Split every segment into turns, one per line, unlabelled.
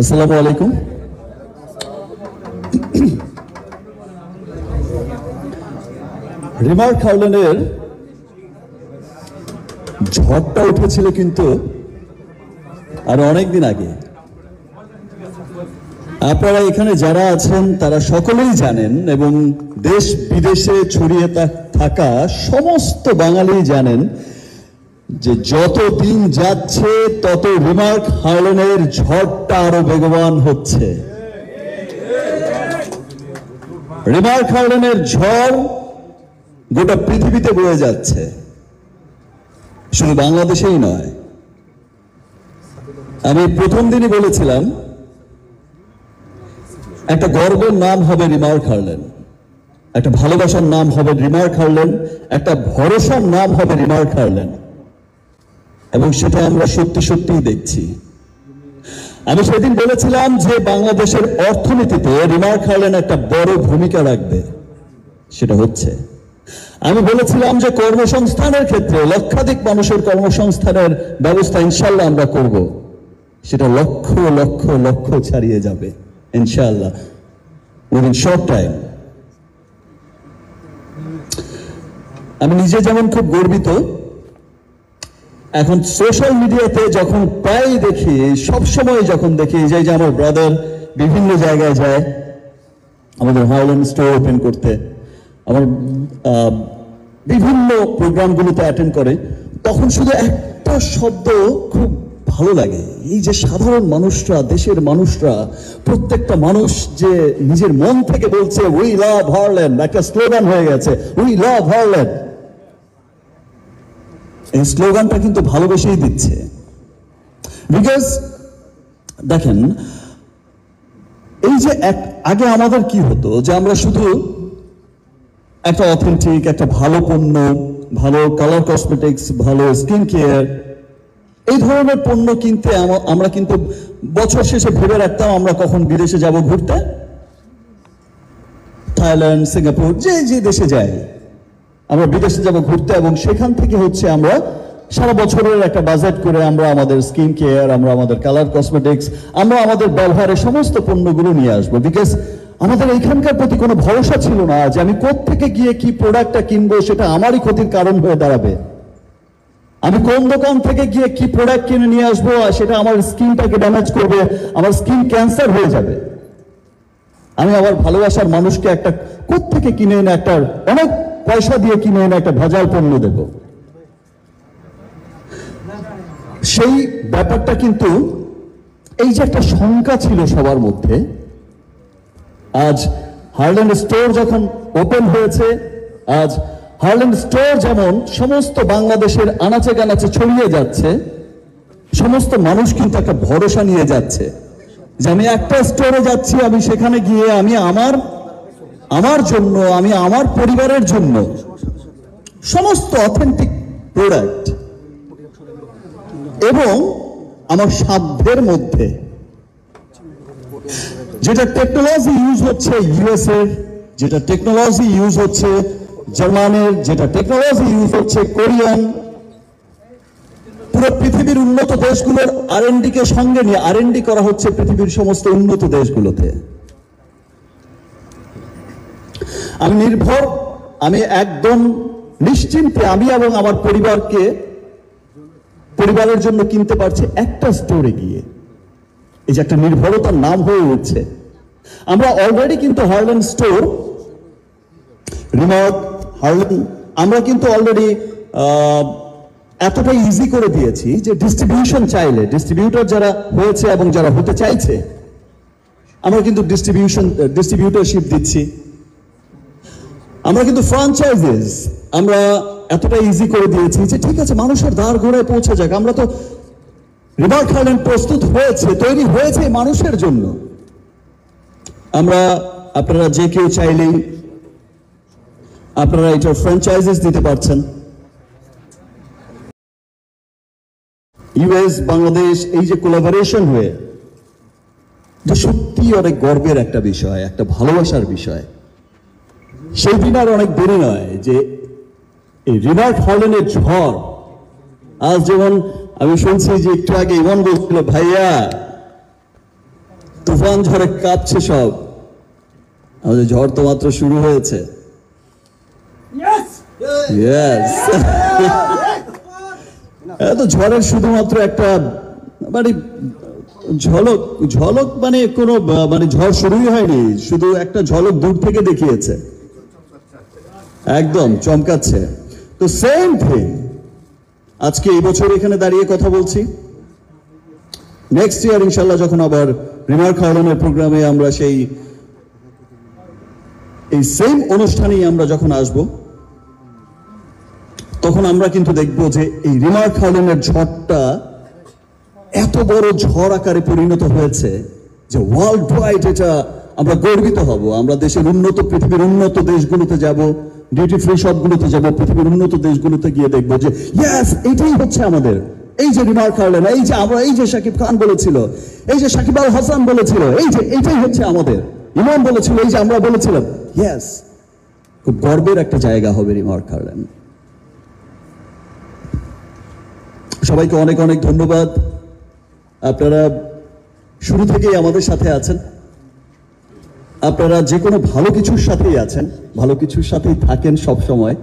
আসসালামু আলাইকুম। রিমার্ক হার্লেনের ঝড়টা উঠেছিল কিন্তু আর অনেকদিন আগে। আপনারা এখানে যারা আছেন তারা সকলেই জানেন এবং দেশ বিদেশে ছড়িয়ে থাকা সমস্ত বাঙালি জানেন যে যত দিন যাচ্ছে তত রিমার্ক হার্লেনের ঝড়টা আরো বেগবান হচ্ছে। রিমার্ক হার্লেনের ঝড় গোটা পৃথিবীতে বয়ে যাচ্ছে, শুধু বাংলাদেশেই নয়। আমি প্রথম দিনই বলেছিলাম একটা গর্বের নাম হবে রিমার্ক হার্লেন, একটা ভালোবাসার নাম হবে রিমার্ক হার্লেন, একটা ভরসার নাম হবে রিমার্ক হার্লেন, এবং সেটা আমরা সত্যি সত্যিই দেখছি। আমি সেদিন বলেছিলাম যে বাংলাদেশের অর্থনীতিতে রিমার্ক হার্লেন একটা বড় ভূমিকা রাখবে, সেটা হচ্ছে। আমি বলেছিলাম যে কর্মসংস্থানের ক্ষেত্রে লক্ষাধিক মানুষের কর্মসংস্থানের ব্যবস্থা ইনশাল্লাহ আমরা করব, সেটা লক্ষ লক্ষ লক্ষ ছাড়িয়ে যাবে ইনশাআল্লাহ উইদিন শর্ট টাইম। আমি নিজে যেমন খুব গর্বিত, এখন সোশ্যাল মিডিয়াতে যখন প্রায় দেখি, সবসময় যখন দেখি যে আমার ব্রাদার বিভিন্ন জায়গায় যায় আমাদের হার্লেন স্টোর ওপেন করতে, আমার বিভিন্ন প্রোগ্রামগুলোতে অ্যাটেন্ড করে, তখন শুধু একটা শব্দ খুব ভালো লাগে, এই যে সাধারণ মানুষরা, দেশের মানুষরা, প্রত্যেকটা মানুষ যে নিজের মন থেকে বলছে উই লাভ হার্লেন, একটা স্লোগান হয়ে গেছে উই লাভ হার্লেন। এই স্লোগানটা কিন্তু ভালোবেসেই দিচ্ছে। বিকজ দেখেন, এই যে আগে আমাদের কি হতো যে আমরা শুধু একটা অথেন্টিক, একটা ভালো পণ্য, ভালো কালার কসমেটিক্স, ভালো স্কিন কেয়ার, এই ধরনের পণ্য কিনতে আমরা কিন্তু বছর শেষে ভেবে রাখতাম আমরা কখন বিদেশে যাব ঘুরতে, থাইল্যান্ড, সিঙ্গাপুর, যে দেশে যাই আমরা বিদেশে যাব ঘুরতে, এবং সেখান থেকে হচ্ছে আমরা সারা বছরের একটা বাজেট করে আমরা আমাদের স্কিন কেয়ার, আমরা আমাদের কালার কসমেটিক্স, আমরা আমাদের ব্যবহারের সমস্ত পণ্যগুলো নিয়ে আসবো। বিকজ আমাদের এইখানকার প্রতি কোনো ভরসা ছিল না যে আমি কোত্থেকে গিয়ে কি প্রোডাক্টটা কিনবো, সেটা আমারই ক্ষতির কারণ হয়ে দাঁড়াবে। আমি কোন দোকান থেকে গিয়ে কি প্রোডাক্ট কিনে নিয়ে আসবো আর সেটা আমার স্কিনটাকে ড্যামেজ করবে, আমার স্কিন ক্যান্সার হয়ে যাবে। আমি আমার ভালোবাসার মানুষকে একটা কোত্থেকে কিনে এনে, একটা অনেক পয়সা দিয়ে কিনে এনে একটা ভেজাল পণ্য দেব। সেই ব্যাপারটা কিন্তু, এই যে একটা শঙ্কা ছিল সবার মধ্যে, আজ হার্লেন স্টোর যখন ওপেন হয়েছে, আজ হার্লেন স্টোর যেমন সমস্ত বাংলাদেশের আনাচে কানাচে ছড়িয়ে যাচ্ছে, সমস্ত মানুষ কিন্তু একটা ভরসা নিয়ে যাচ্ছে যে আমি একটা স্টোরে যাচ্ছি, আমি সেখানে গিয়ে আমি আমার জন্য, আমি আমার পরিবারের জন্য সমস্ত অথেন্টিক প্রোডাক্ট এবং আমার সাধ্যের মধ্যে, যেটা টেকনোলজি ইউজ হচ্ছে ইউএসএ, যেটা টেকনোলজি ইউজ হচ্ছে জার্মানের, যেটা টেকনোলজি ইউজ হচ্ছে কোরিয়ান, পুরো পৃথিবীর উন্নত দেশগুলোর R&D কে সঙ্গে নিয়ে R&D করা হচ্ছে পৃথিবীর সমস্ত উন্নত দেশগুলোতে। আমি একদম নিশ্চিন্তে আমি এবং আমার পরিবারের জন্য কিনতে পারছি একটা স্টোরে গিয়ে। এই যে একটা নির্ভরতার নাম হয়ে উঠছে। আমরা অলরেডি কিন্তু হার্লেন স্টোর, রিমার্ক, হার্লেন, আমরা কিন্তু অলরেডি এতটা ইজি করে দিয়েছি যে ডিস্ট্রিবিউশন চাইলে, ডিস্ট্রিবিউটর যারা হয়েছে এবং যারা হতে চাইছে, আমরা কিন্তু ডিস্ট্রিবিউটরশিপ দিচ্ছি। আমরা কিন্তু ফ্র্যাঞ্চাইজিস আমরা এতটা ইজি করে দিয়েছি যে ঠিক আছে, মানুষের দ্বার ঘোড়ায় পৌঁছে যাক। আমরা তো রিমার্ক হার্লেন প্রস্তুত হয়েছে, তৈরি হয়েছে মানুষের জন্য। আপনারা যে কেউ চাইলেই আপনারা এটার ফ্র্যাঞ্চাইজিস দিতে পারছেন। ইউএস বাংলাদেশ এই যে কোলাবোরেশন হয়ে, যে সত্যি অনেক গর্বের একটা বিষয়, একটা ভালোবাসার বিষয়। সেই দিন আর অনেক দেরি নয় যে এই রিমার্ক হার্লেনের ঝড়, আজ যেমন আমি শুনছি যে একটু আগে ইমন বলছিল ভাইয়া তুফান ঝড়ে কাঁপছে সব। আমাদের ঝড় তো মাত্র শুরু হয়েছে। Yes. এত ঝড়ের শুধুমাত্র একটা মানে ঝলক ঝলক মানে কোনো মানে ঝড় শুরুই হয়নি, শুধু একটা ঝলক দূর থেকে দেখিয়েছে, একদম চমকাচ্ছে। তো সেম থিং আজকে এই বছর এখানে দাঁড়িয়ে কথা বলছি, নেক্সট ইয়ার ইনশাল্লাহ যখন আবার রিমার্ক হার্লেনের প্রোগ্রামে আমরা এই সেম অনুষ্ঠানেই আমরা যখন আসব, তখন আমরা কিন্তু দেখব যে এই রিমার্ক হার্লেনের ঝড়টা এত বড় ঝড় আকারে পরিণত হয়েছে যে ওয়ার্ল্ড ওয়াইড এটা আমরা গর্বিত হব। আমরা দেশের উন্নত, পৃথিবীর উন্নত দেশগুলোতে যাব, ডিউটি ফ্রি শপগুলোতে যাব, পৃথিবীর উন্নত দেশগুলোতে গিয়ে দেখবো যে ইয়েস এটাই হচ্ছে আমাদের, এই যে রিমার্ক হার্লেন, এই যে আমরা, এই যে শাকিব খান বলেছিল, এই যে শাকিব আল হাসান বলেছিল, এই যে এটাই হচ্ছে আমাদের, ইমাম বলেছিল, এই যে আমরা বলেছিলাম, ইয়েস খুব গর্বের একটা জায়গা হবে রিমার্ক হার্লেন। সবাইকে অনেক অনেক ধন্যবাদ। আপনারা শুরু থেকেই আমাদের সাথে আছেন, আপনারা যে কোনো ভালো কিছুর সাথেই আছেন, ভালো কিছুর সাথেই থাকেন সব সময়,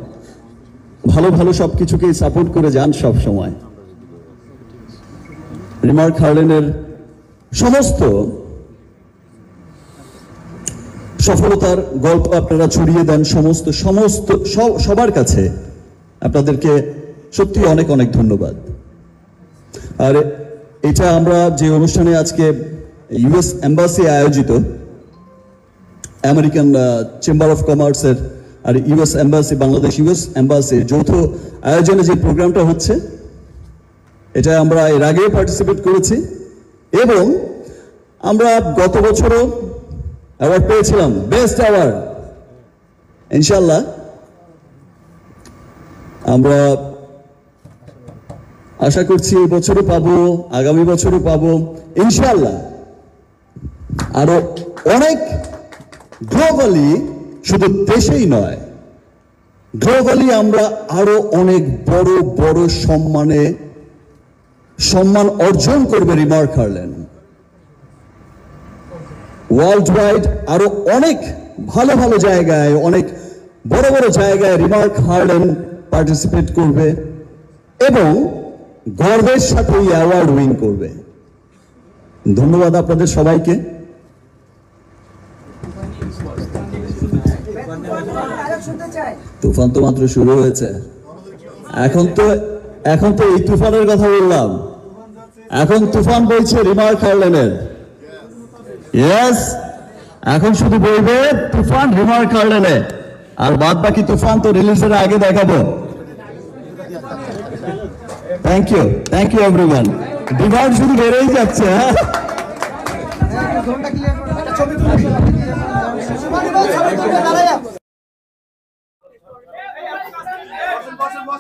ভালো ভালো সবকিছুকেই সাপোর্ট করে যান সব সময়। রিমার্ক হার্লেনের সমস্ত সফলতার গল্প আপনারা ছড়িয়ে দেন সবার কাছে। আপনাদেরকে সত্যি অনেক অনেক ধন্যবাদ। আর এটা আমরা যে অনুষ্ঠানে আজকে ইউএস এম্বাসি আয়োজিত, আমেরিকান চেম্বার অফ কমার্সের আর ইউএস এম্বাসি, বাংলাদেশ ইউএস এম্বাসির যৌথ আয়োজনে যে প্রোগ্রামটা হচ্ছে, এটা আমরা এর আগে পার্টিসিপেট করেছি এবং আমরা গত বছরও অ্যাওয়ার্ড পেয়েছিলাম, বেস্ট অ্যাওয়ার্ড। ইনশাল্লাহ আমরা আশা করছি এই বছরও পাবো, আগামী বছরও পাবো ইনশাল্লাহ। আরো অনেক গ্লোবালি, শুধু দেশেই নয়, গ্লোবালি আমরা আরো অনেক বড় বড় সম্মান অর্জন করবে রিমার্ক হার্লেন। ওয়ার্ল্ড ওয়াইড আরো অনেক ভালো ভালো জায়গায়, অনেক বড় বড় জায়গায় রিমার্ক হার্লেন পার্টিসিপেট করবে এবং গর্বের সাথে এই অ্যাওয়ার্ড উইন করবে। ধন্যবাদ আপনাদের সবাইকে। তুফান তো মাত্র শুরু হয়েছে, এখন তো এই তুফানের কথা বললাম, এখন তুফান বইছে রিমার্ক হার্লেনের। ইয়েস, এখন শুধু বলবে তুফান রিমার্ক হার্লেনে, আর বাদ বাকি তুফান তো রিলিজের আগে দেখাবো। Thank you everyone. ডিমান্ড শুধু বেড়েই যাচ্ছে। হ্যাঁ,
বসেন